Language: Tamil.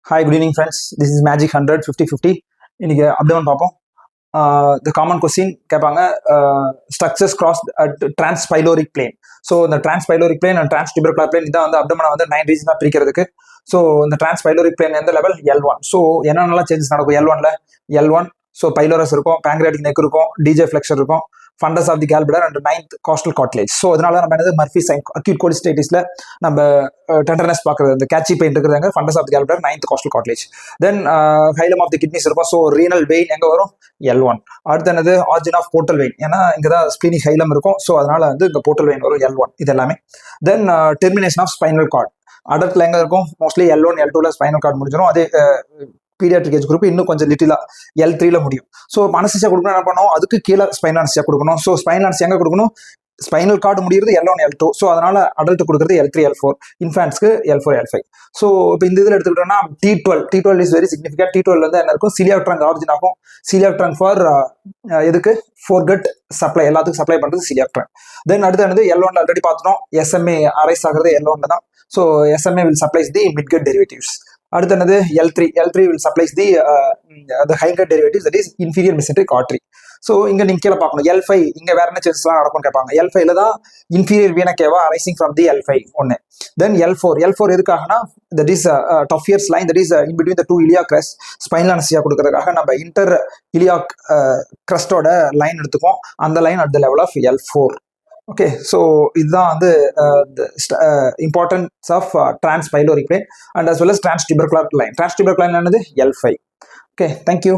Hi, good evening, friends. This is Magic 100 50-50. இன்னைக்கு அப்டேட் பார்ப்போம். The common question கேட்பாங்க, structures crossed at transpyloric plane. So இந்த transpyloric plane and transtubercular plane இதான் வந்து அப்டமனை வந்து 9 ரீசனாக பிரிக்கிறதுக்கு. ஸோ இந்த transpyloric plane எந்த லெவல் L1. ஸோ என்னென்னலாம் சேஞ்சஸ் நடக்கும் L1ல L1. ஸோ பைலோரஸ் இருக்கும், பேங்க்ரியாட்டிக் நெக் இருக்கும், டிஜே ஃபிளெக்சர் இருக்கும், fundus of the gallbladder and 9th costal cartilage. So அதனால நம்ம என்னது மர்ஃபி சைன் அக்யூட் கோலிஸ்டைட்டிஸ்ல நம்ம டெண்டர்னஸ் பார்க்குறது, அந்த கேட்சி பெயின் இருக்கிறாங்க fundus of the gallbladder 9th costal cartilage. Then hilum of the kidneys இருக்கும். ஸோ ரீனல் வெயின் எங்கே வரும் L1. அடுத்து என்னது ஆர்ஜின் ஆஃப் போர்ட்டல் வெயின், ஏன்னா இங்கே தான் ஸ்பிளினிக் ஹைலம் இருக்கும். ஸோ அதனால வந்து இங்கே போர்ட்டல் வெயின் வரும் L1. இது எல்லாமே. தென் டெர்மினேஷன் ஆஃப் ஸ்பைனல் கார்டு அடல்ட்ல எங்கே இருக்கும், மோஸ்ட்லி L1 L2ல ஸ்பைனல் கார்டு முடிஞ்சிடும். அதே பீடியாட்ரிக் ஏஜ் குரூப் இன்னும் கொஞ்சம் லிட்டிலா L3ல முடியும். ஸோ அனஸ்தீசியா கொடுக்கணும், என்ன பண்ணணும், அதுக்கு கீழே ஸ்பைனல் அனஸ்தீசியா கொடுக்கணும். ஸோ ஸ்பைனல் அனஸ்தீசியா எங்கே கொடுக்கணும், ஸ்பைனல் கார்டு முடியுறது L1 L2. ஸோ அதனால அடல்ட் கொடுக்குறது L3 L4, இன்ஃபேன்ட்ஸ்க்கு L4 L5. So இப்போ இந்த இதில் எடுத்துக்கிட்டோம்னா T12 is very significant. T12 வந்து என்ன இருக்கும், சீலியாக் ட்ரங்க் ஆரிஜின் ஆகும். சீலியாக் ட்ரங்க் ஃபார் எதுக்கு, ஃபோர்கட் சப்ளை, எல்லாத்துக்கும் சப்ளை பண்ணுறது சீலியாக் ட்ரங்க். தென் அடுத்து என்னது L1ல ஆல்ரெடி பார்த்துட்டோம், SMA அரைஸ் ஆகிறது L1ல தான். So SMA will supplies the midgut derivatives. அடுத்து என்னது L3 will supplies the hindgut derivatives, that is inferior mesenteric artery. So இங்க நீங்க கீழே பார்க்கணும் L5 இங்க வேற என்ன சேஞ்சஸ்லாம் நடக்கும்னு கேட்பாங்க. L5ல தான் இன்ஃபீரியர் வீனா கேவா அரைசிங் ஃப்ரம் தி L5 ஒன்று. தென் L4 எதுக்காகனா, that is Tuffier's line, that is in between the two iliac crest, spinal anaesthesia கொடுக்கறதுக்காக நம்ம இன்டர் இலியாக் கிரஸ்டோட லைன் எடுத்துக்கோம். அந்த line at the level of L4. Okay, so இதுதான் வந்து importance of transpyloric plane and as well as transtubercular line. Transtubercular line என்னது L5. Okay, thank you.